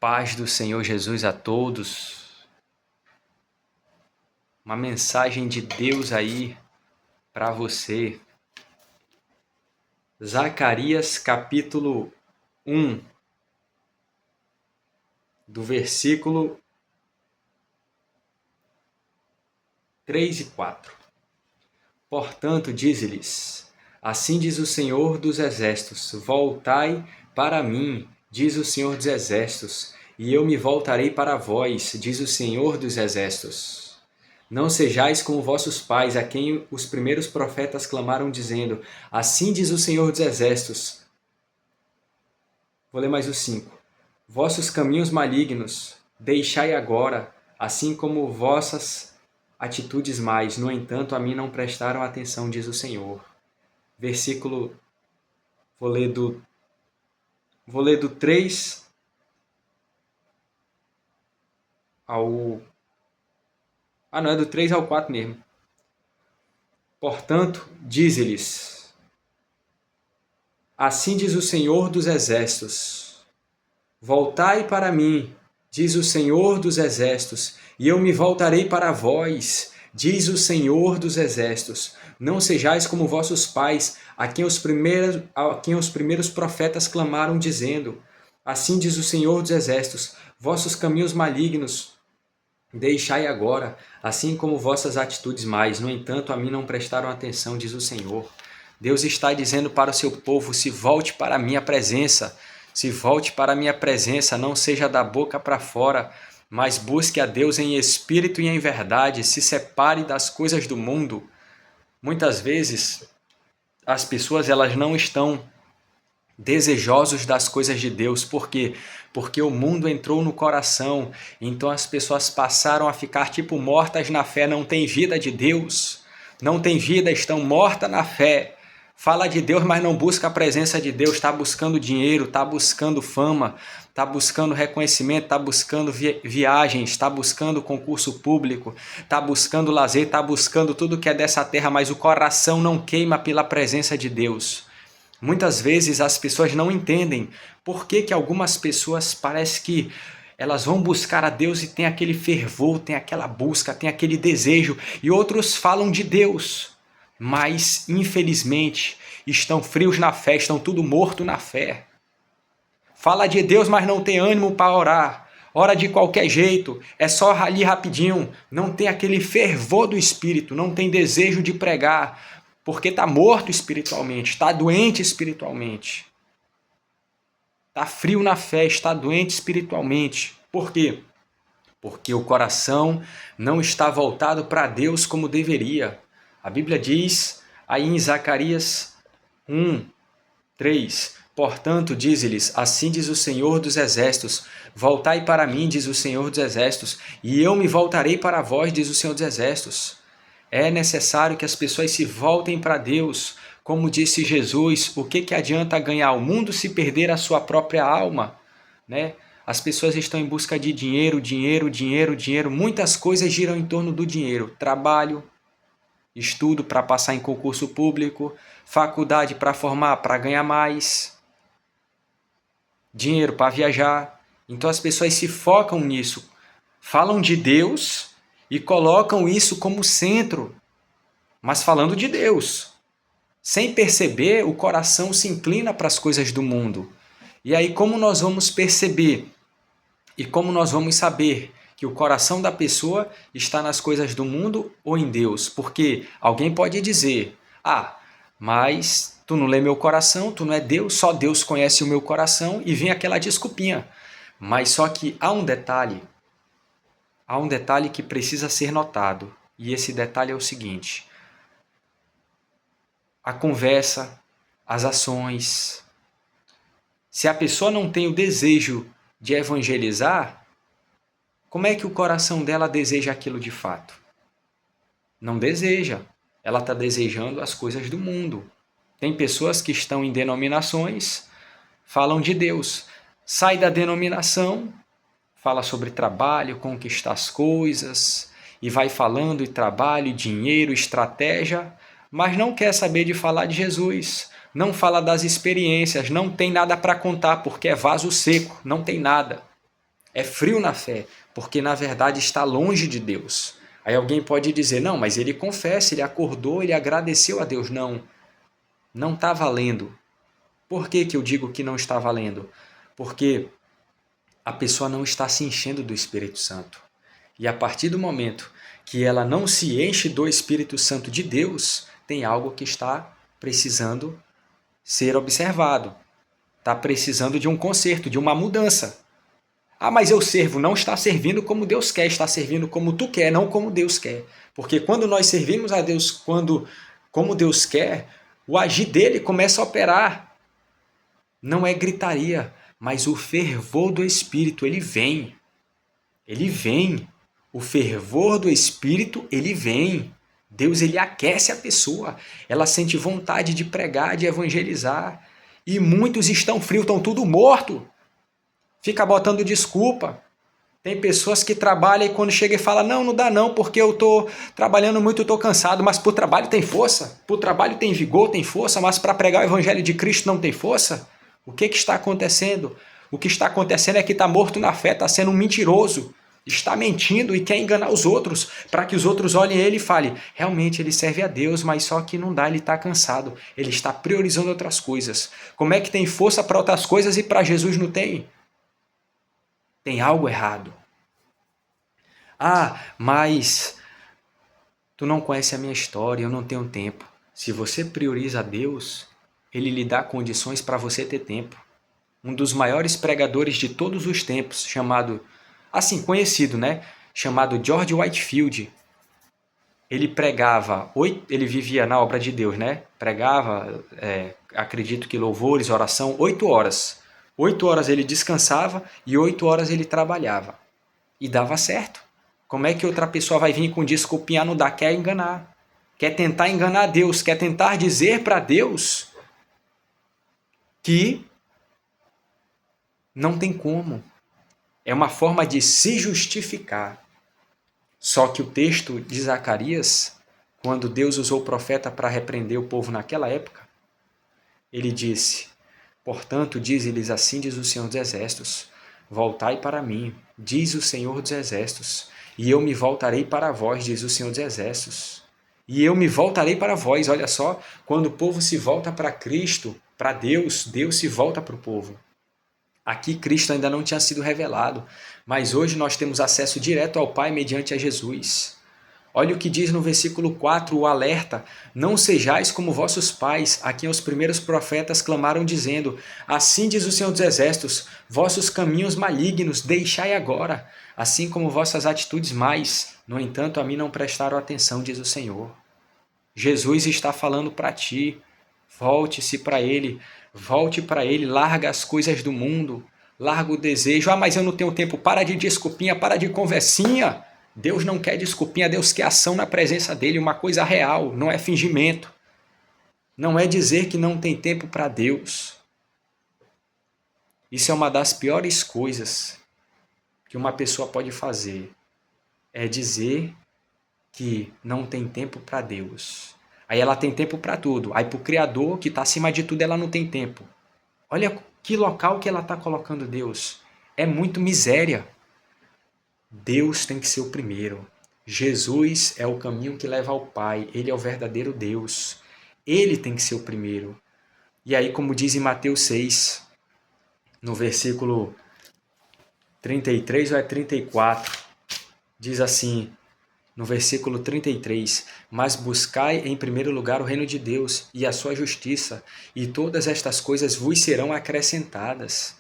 Paz do Senhor Jesus a todos. Uma mensagem de Deus aí para você. Zacarias capítulo 1, do versículo 3 e 4. Portanto, dize-lhes, assim diz o Senhor dos Exércitos, voltai para mim, diz o Senhor dos Exércitos, e eu me voltarei para vós, diz o Senhor dos Exércitos. Não sejais como vossos pais, a quem os primeiros profetas clamaram, dizendo, assim diz o Senhor dos Exércitos. Vou ler mais o 5. Vossos caminhos malignos, deixai agora, assim como vossas atitudes mais, no entanto, a mim não prestaram atenção, diz o Senhor. Versículo, vou ler do 3 ao... não, é do 3 ao 4 mesmo. Portanto, dize-lhes, assim diz o Senhor dos Exércitos, voltai para mim, diz o Senhor dos Exércitos, e eu me voltarei para vós, diz o Senhor dos Exércitos. Não sejais como vossos pais, a quem os primeiros profetas clamaram, dizendo, assim diz o Senhor dos Exércitos, vossos caminhos malignos deixai agora, assim como vossas atitudes mais. No entanto, a mim não prestaram atenção, diz o Senhor. Deus está dizendo para o seu povo, se volte para a minha presença. Se volte para a minha presença, não seja da boca para fora, mas busque a Deus em espírito e em verdade. Se separe das coisas do mundo. Muitas vezes, as pessoas elas não estão desejosos das coisas de Deus. Por quê? Porque o mundo entrou no coração, então as pessoas passaram a ficar tipo mortas na fé, não tem vida de Deus, não tem vida, estão mortas na fé. Fala de Deus, mas não busca a presença de Deus, está buscando dinheiro, está buscando fama, está buscando reconhecimento, está buscando viagens, está buscando concurso público, está buscando lazer, está buscando tudo que é dessa terra, mas o coração não queima pela presença de Deus. Muitas vezes as pessoas não entendem por que algumas pessoas parece que elas vão buscar a Deus e tem aquele fervor, tem aquela busca, tem aquele desejo, e outros falam de Deus, mas infelizmente estão frios na fé, estão tudo morto na fé. Fala de Deus, mas não tem ânimo para orar. Ora de qualquer jeito, é só ali rapidinho, não tem aquele fervor do Espírito, não tem desejo de pregar, porque está morto espiritualmente, está doente espiritualmente. Está frio na fé, está doente espiritualmente. Por quê? Porque o coração não está voltado para Deus como deveria. A Bíblia diz aí em Zacarias 1, 3, portanto, diz-lhes, assim diz o Senhor dos Exércitos, voltai para mim, diz o Senhor dos Exércitos, e eu me voltarei para vós, diz o Senhor dos Exércitos. É necessário que as pessoas se voltem para Deus. Como disse Jesus, o que adianta ganhar o mundo se perder a sua própria alma? Né? As pessoas estão em busca de dinheiro, dinheiro, dinheiro, dinheiro. Muitas coisas giram em torno do dinheiro. Trabalho, estudo para passar em concurso público, faculdade para formar, para ganhar mais, dinheiro para viajar. Então as pessoas se focam nisso. Falam de Deus e colocam isso como centro, mas falando de Deus. Sem perceber, o coração se inclina para as coisas do mundo. E aí como nós vamos perceber e como nós vamos saber que o coração da pessoa está nas coisas do mundo ou em Deus? Porque alguém pode dizer, mas tu não lê meu coração, tu não é Deus, só Deus conhece o meu coração, e vem aquela desculpinha. Mas só que há um detalhe que precisa ser notado, e esse detalhe é o seguinte: a conversa, as ações. Se a pessoa não tem o desejo de evangelizar, como é que o coração dela deseja aquilo de fato? Não deseja. Ela está desejando as coisas do mundo. Tem pessoas que estão em denominações, falam de Deus. Sai da denominação, fala sobre trabalho, conquistar as coisas, e vai falando de trabalho, dinheiro, estratégia, mas não quer saber de falar de Jesus, não fala das experiências, não tem nada para contar, porque é vaso seco, não tem nada. É frio na fé, porque na verdade está longe de Deus. Aí alguém pode dizer, não, mas ele confessa, ele acordou, ele agradeceu a Deus. Não, não está valendo. Por que que eu digo que não está valendo? Porque a pessoa não está se enchendo do Espírito Santo. E a partir do momento que ela não se enche do Espírito Santo de Deus, tem algo que está precisando ser observado. Está precisando de um conserto, de uma mudança. Ah, mas eu servo, não está servindo como Deus quer, está servindo como tu quer, não como Deus quer. Porque quando nós servimos a Deus como Deus quer, o agir dele começa a operar. Não é gritaria, mas o fervor do Espírito, ele vem. Ele vem. O fervor do Espírito, ele vem. Deus, ele aquece a pessoa. Ela sente vontade de pregar, de evangelizar. E muitos estão frios, estão tudo morto. Fica botando desculpa. Tem pessoas que trabalham e quando chega e fala, não, não dá não, porque eu estou trabalhando muito, estou cansado, mas para o trabalho tem força, para o trabalho tem vigor, tem força, mas para pregar o evangelho de Cristo não tem força? O que está acontecendo? O que está acontecendo é que está morto na fé, está sendo um mentiroso, está mentindo e quer enganar os outros, para que os outros olhem ele e falem, realmente ele serve a Deus, mas só que não dá, ele está cansado, ele está priorizando outras coisas. Como é que tem força para outras coisas e para Jesus não tem? Tem algo errado. Ah, mas tu não conhece a minha história, eu não tenho tempo. Se você prioriza a Deus, Ele lhe dá condições para você ter tempo. Um dos maiores pregadores de todos os tempos, chamado, assim, conhecido, né? Chamado George Whitefield. Ele pregava, ele vivia na obra de Deus, né? Pregava, acredito que louvores, oração, 8 horas. 8 horas ele descansava e 8 horas ele trabalhava. E dava certo. Como é que outra pessoa vai vir com desculpinha, não dá? Quer enganar. Quer tentar enganar Deus. Quer tentar dizer para Deus que não tem como. É uma forma de se justificar. Só que o texto de Zacarias, quando Deus usou o profeta para repreender o povo naquela época, ele disse, portanto, dize-lhes assim, diz o Senhor dos Exércitos, voltai para mim, diz o Senhor dos Exércitos, e eu me voltarei para vós, diz o Senhor dos Exércitos. E eu me voltarei para vós. Olha só, quando o povo se volta para Cristo, para Deus, Deus se volta para o povo. Aqui Cristo ainda não tinha sido revelado, mas hoje nós temos acesso direto ao Pai mediante a Jesus. Olha o que diz no versículo 4, o alerta, não sejais como vossos pais, a quem os primeiros profetas clamaram dizendo, assim diz o Senhor dos Exércitos, vossos caminhos malignos deixai agora, assim como vossas atitudes mais, no entanto a mim não prestaram atenção, diz o Senhor. Jesus está falando para ti, volte-se para Ele, volte para Ele, larga as coisas do mundo, larga o desejo, mas eu não tenho tempo, para de desculpinha, para de conversinha. Deus não quer desculpinha, Deus quer ação na presença dele, uma coisa real, não é fingimento. Não é dizer que não tem tempo para Deus. Isso é uma das piores coisas que uma pessoa pode fazer. É dizer que não tem tempo para Deus. Aí ela tem tempo para tudo. Aí para o Criador, que está acima de tudo, ela não tem tempo. Olha que local que ela está colocando Deus. É muito miséria. Deus tem que ser o primeiro. Jesus é o caminho que leva ao Pai. Ele é o verdadeiro Deus. Ele tem que ser o primeiro. E aí, como diz em Mateus 6, no versículo 33 ou é 34, diz assim, no versículo 33, mas buscai em primeiro lugar o reino de Deus e a sua justiça, e todas estas coisas vos serão acrescentadas.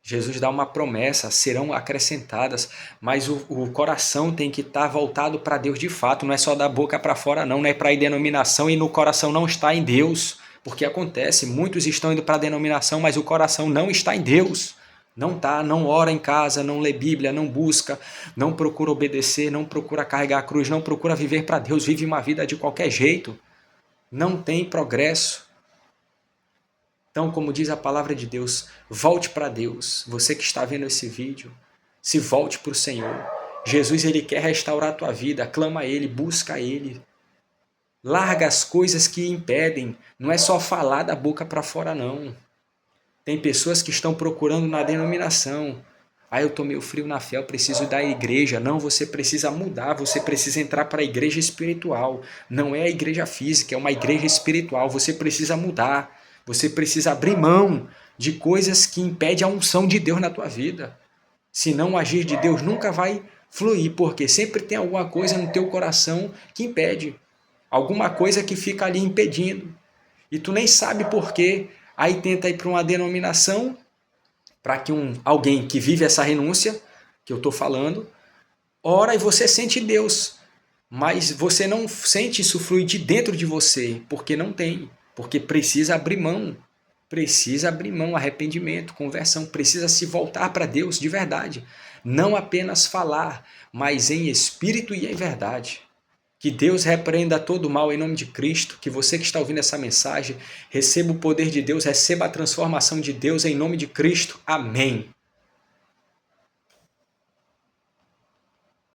Jesus dá uma promessa, serão acrescentadas, mas o coração tem que estar voltado para Deus de fato, não é só da boca para fora não é para ir denominação e no coração não está em Deus, porque acontece, muitos estão indo para a denominação, mas o coração não está em Deus, não está, não ora em casa, não lê Bíblia, não busca, não procura obedecer, não procura carregar a cruz, não procura viver para Deus, vive uma vida de qualquer jeito, não tem progresso. Então, como diz a palavra de Deus, volte para Deus. Você que está vendo esse vídeo, se volte para o Senhor. Jesus, Ele quer restaurar a tua vida. Clama a Ele, busca a Ele. Larga as coisas que impedem. Não é só falar da boca para fora, não. Tem pessoas que estão procurando na denominação. Ah, eu tô meio frio na fé, eu preciso ir da igreja. Não, você precisa mudar, você precisa entrar para a igreja espiritual. Não é a igreja física, é uma igreja espiritual. Você precisa mudar, você precisa abrir mão de coisas que impedem a unção de Deus na tua vida. Senão o agir de Deus nunca vai fluir, porque sempre tem alguma coisa no teu coração que impede. Alguma coisa que fica ali impedindo. E tu nem sabe por quê. Aí tenta ir para uma denominação, para que alguém que vive essa renúncia, que eu estou falando, ora e você sente Deus. Mas você não sente isso fluir de dentro de você, porque não tem. Porque precisa abrir mão. Precisa abrir mão, arrependimento, conversão. Precisa se voltar para Deus de verdade. Não apenas falar, mas em espírito e em verdade. Que Deus repreenda todo o mal em nome de Cristo, que você que está ouvindo essa mensagem receba o poder de Deus, receba a transformação de Deus em nome de Cristo. Amém.